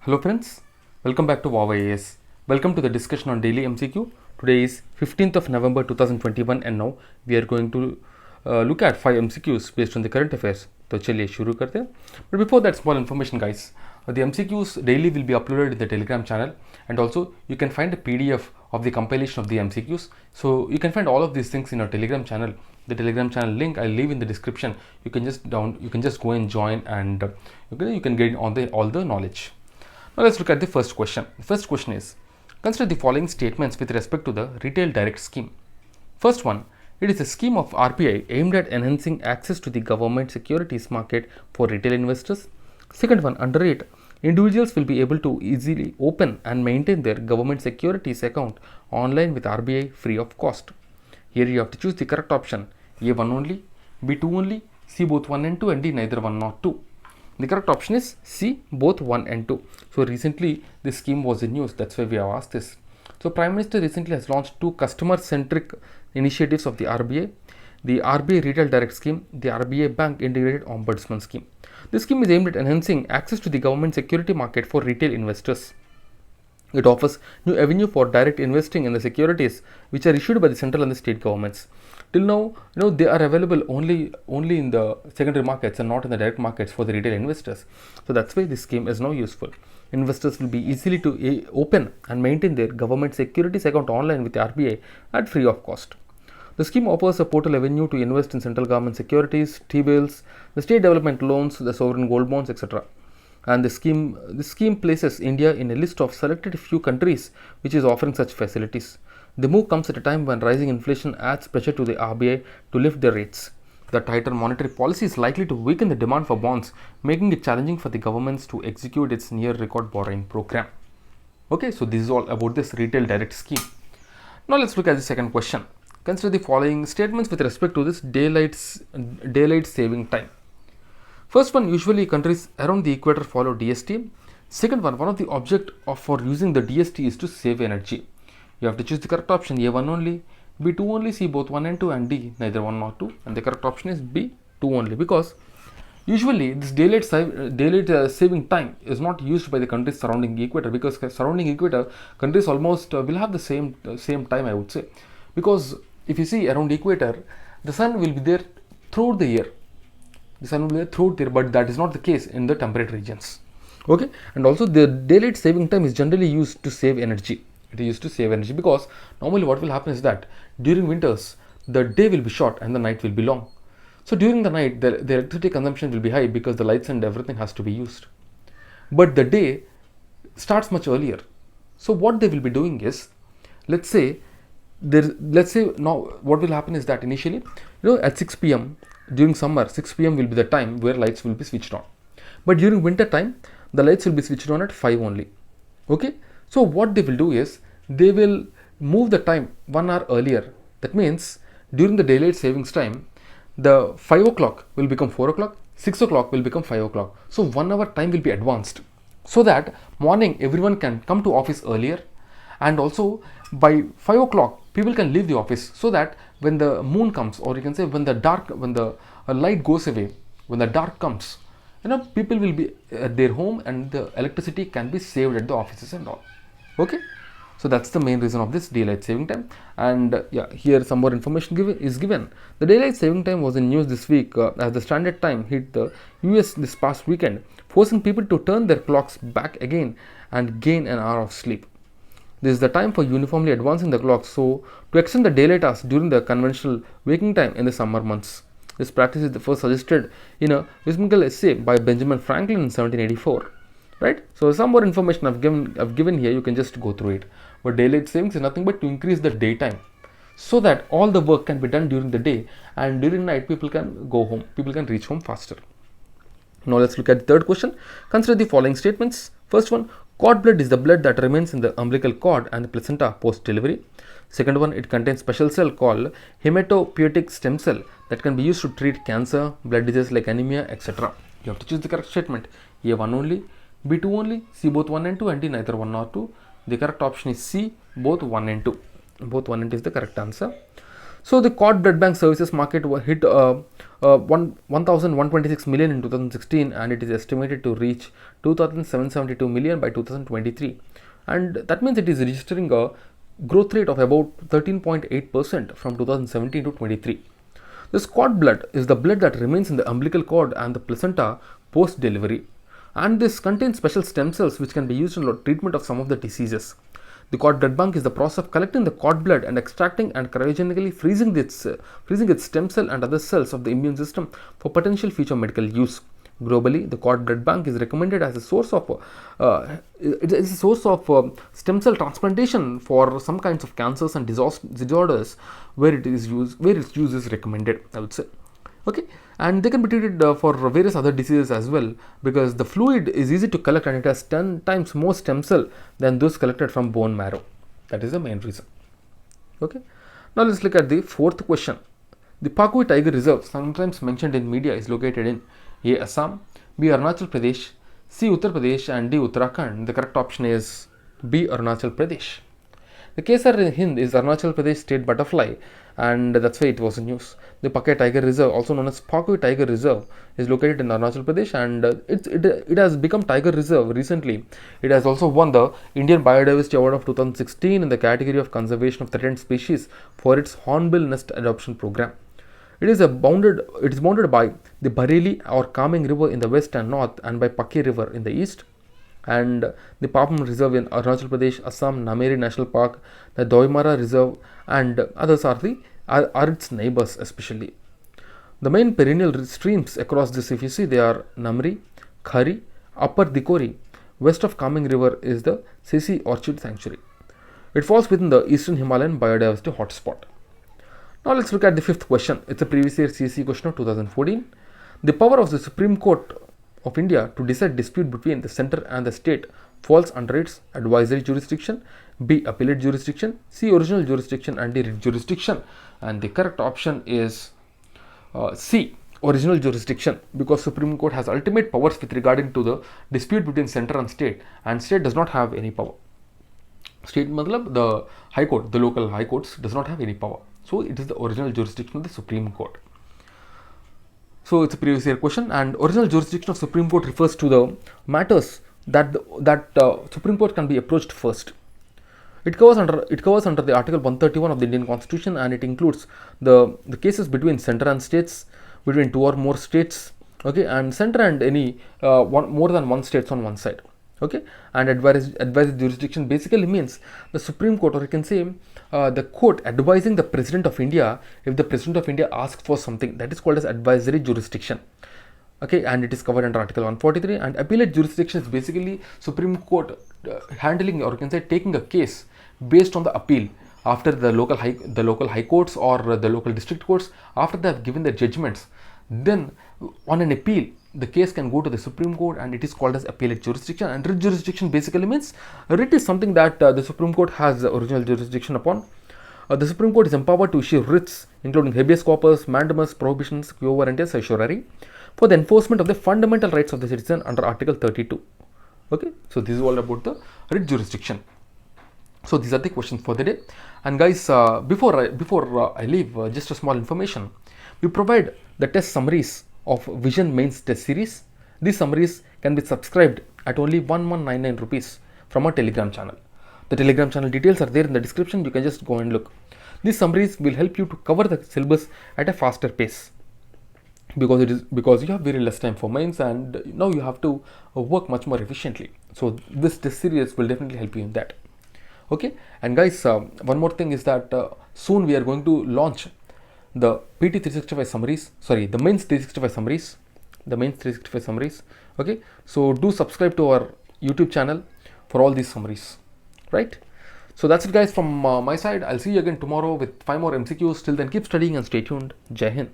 Hello friends, welcome back to VOWIAS. Welcome to the discussion on daily MCQ. Today is 15th of November 2021 and now we are going to look at 5 MCQs based on the current affairs. So चलिए शुरू करते हैं. But before that, small information guys. The MCQs daily will be uploaded in the Telegram channel and also you can find a PDF of the compilation of the MCQs. So you can find all of these things in our Telegram channel. The Telegram channel link I'll leave in the description. You can just go and join and you can get on all the knowledge. Now let's look at the first question. The first question is, consider the following statements with respect to the retail direct scheme. First one, it is a scheme of RBI aimed at enhancing access to the government securities market for retail investors. Second one, under it, individuals will be able to easily open and maintain their government securities account online with RBI free of cost. Here you have to choose the correct option, A1 only, B2 only, C both 1 and 2 and D neither 1 nor 2. The correct option is C, both 1 and 2. So recently this scheme was in news, that's why we have asked this. So Prime Minister recently has launched two customer-centric initiatives of the RBI. The RBI Retail Direct Scheme, the RBI Bank Integrated Ombudsman Scheme. This scheme is aimed at enhancing access to the government security market for retail investors. It offers new avenue for direct investing in the securities which are issued by the central and the state governments. Till now, they are available only in the secondary markets and not in the direct markets for the retail investors. So that's why this scheme is now useful. Investors will be easily to open and maintain their government securities account online with the RBI at free of cost. The scheme offers a portal avenue to invest in central government securities, T-bills, the state development loans, the sovereign gold bonds, etc. And the scheme places India in a list of selected few countries which is offering such facilities. The move comes at a time when rising inflation adds pressure to the RBI to lift their rates. The tighter monetary policy is likely to weaken the demand for bonds, making it challenging for the governments to execute its near record borrowing program. Okay, so this is all about this retail direct scheme. Now let's look at the second question. Consider the following statements with respect to this daylight saving time. First one, usually countries around the equator follow DST. Second one of the object for using the DST is to save energy. You have to choose the correct option, A1 only, B2 only, C both 1 and 2 and D neither 1 nor 2, and the correct option is B, 2 only, because usually this daylight saving time is not used by the countries surrounding the equator, because surrounding equator countries almost will have the same time, I would say, because if you see around equator the sun will be there throughout the year. But that is not the case in the temperate regions. Okay, and also the daylight saving time is generally used to save energy. It is used to save energy because normally what will happen is that during winters the day will be short and the night will be long. So during the night the electricity consumption will be high because the lights and everything has to be used. But the day starts much earlier. So what they will be doing is, let's say now what will happen is that initially at 6 p.m. during summer 6 p.m. will be the time where lights will be switched on. But during winter time the lights will be switched on at 5 only. Okay, so what they will do is they will move the time 1 hour earlier. That means during the daylight savings time the 5 o'clock will become 4 o'clock, 6 o'clock will become 5 o'clock. So 1 hour time will be advanced so that morning everyone can come to office earlier, and also by 5 o'clock people can leave the office, so that when the moon comes, or you can say when the light goes away, when the dark comes, people will be at their home and the electricity can be saved at the offices and all. Okay, so that's the main reason of this daylight saving time. And here some more information is given. The daylight saving time was in news this week as the standard time hit the US this past weekend, forcing people to turn their clocks back again and gain an hour of sleep. This is the time for uniformly advancing the clock, so to extend the daylight hours during the conventional waking time in the summer months. This practice is the first suggested in a whimsical essay by Benjamin Franklin in 1784. Right? So some more information I've given here, you can just go through it. But daylight savings is nothing but to increase the daytime, so that all the work can be done during the day, and during night people can go home, people can reach home faster. Now let's look at the third question. Consider the following statements. First one, cord blood is the blood that remains in the umbilical cord and the placenta post delivery. Second one, it contains special cell called hematopoietic stem cell that can be used to treat cancer, blood diseases like anemia, etc. You have to choose the correct statement, A1 only, B2 only, C both 1 and 2 and D neither 1 nor 2. The correct option is C, both 1 and 2. Both 1 and 2 is the correct answer. So the cord blood bank services market hit 1,126 million in 2016, and it is estimated to reach 2,772 million by 2023, and that means it is registering a growth rate of about 13.8% from 2017 to 23. This cord blood is the blood that remains in the umbilical cord and the placenta post delivery, and this contains special stem cells which can be used in treatment of some of the diseases. The cord blood bank is the process of collecting the cord blood and extracting and cryogenically freezing its stem cell and other cells of the immune system for potential future medical use. Globally, the cord blood bank is recommended as a source of stem cell transplantation for some kinds of cancers and disorders where its use is recommended, I would say. Okay, and they can be treated for various other diseases as well, because the fluid is easy to collect and it has 10 times more stem cell than those collected from bone marrow. That is the main reason. Okay, now let's look at the fourth question. The Pakhui Tiger Reserve, sometimes mentioned in media, is located in A. Assam, B. Arunachal Pradesh, C. Uttar Pradesh, and D. Uttarakhand. The correct option is B. Arunachal Pradesh. The Kesar in Hind is Arunachal Pradesh state butterfly, and that's why it was in news. The Pakhui Tiger Reserve, also known as Pakhui Tiger Reserve, is located in Arunachal Pradesh, and it has become Tiger Reserve recently. It has also won the Indian Biodiversity Award of 2016 in the category of conservation of threatened species for its hornbill nest adoption program. It is bounded by the Bareilly or Kameng River in the west and north, and by Pakhi River in the east. And the Papam Reserve in Arunachal Pradesh, Assam, Nameri National Park, the Doimara Reserve, and others are its neighbors especially. The main perennial streams across this, if you see, they are Namri, Khari, Upper Dikori. West of Kameng River is the Sesi Orchid Sanctuary. It falls within the Eastern Himalayan Biodiversity Hotspot. Now let's look at the fifth question. It's a previous year CSE question of 2014. The power of the Supreme Court of India to decide dispute between the center and the state falls under its advisory jurisdiction, B. appellate jurisdiction, C. original jurisdiction, and D. writ jurisdiction. And the correct option is C. original jurisdiction, because Supreme Court has ultimate powers with regarding to the dispute between center and state does not have any power. State matlab the High Court, the local High Courts does not have any power. So it is the original jurisdiction of the Supreme Court. So it's a previous year question, and original jurisdiction of Supreme Court refers to the matters that Supreme Court can be approached first. It covers under the Article 131 of the Indian Constitution, and it includes the cases between center and states, between two or more states, okay, and center and any more than one states on one side. Okay, and advisory jurisdiction basically means the Supreme Court, or you can say the court advising the President of India if the President of India asks for something. That is called as advisory jurisdiction. Okay, and it is covered under Article 143. And appellate jurisdiction is basically Supreme Court handling, or you can say taking a case based on the appeal after the local high courts or the local district courts, after they have given their judgments. Then on an appeal, the case can go to the Supreme Court, and it is called as appellate jurisdiction. And writ jurisdiction basically means writ is something that the Supreme Court has original jurisdiction upon. The Supreme Court is empowered to issue writs including habeas corpus, mandamus, prohibitions, quo warranty, certiorari for the enforcement of the fundamental rights of the citizen under Article 32. Okay, so this is all about the writ jurisdiction. So these are the questions for the day. And guys, before I leave, just a small information. We provide the test summaries of Vision Mains test series. These summaries can be subscribed at only 1199 rupees from our Telegram channel. The Telegram channel details are there in the description. You can just go and look. These summaries will help you to cover the syllabus at a faster pace, because you have very less time for mains, and now you have to work much more efficiently. So this test series will definitely help you in that. Okay, and guys, one more thing is that soon we are going to launch the PT 365 summaries, the mains 365 summaries, okay, so do subscribe to our YouTube channel for all these summaries, right? So that's it guys from my side. I'll see you again tomorrow with 5 more MCQs. Till then, keep studying and stay tuned. Jai Hind.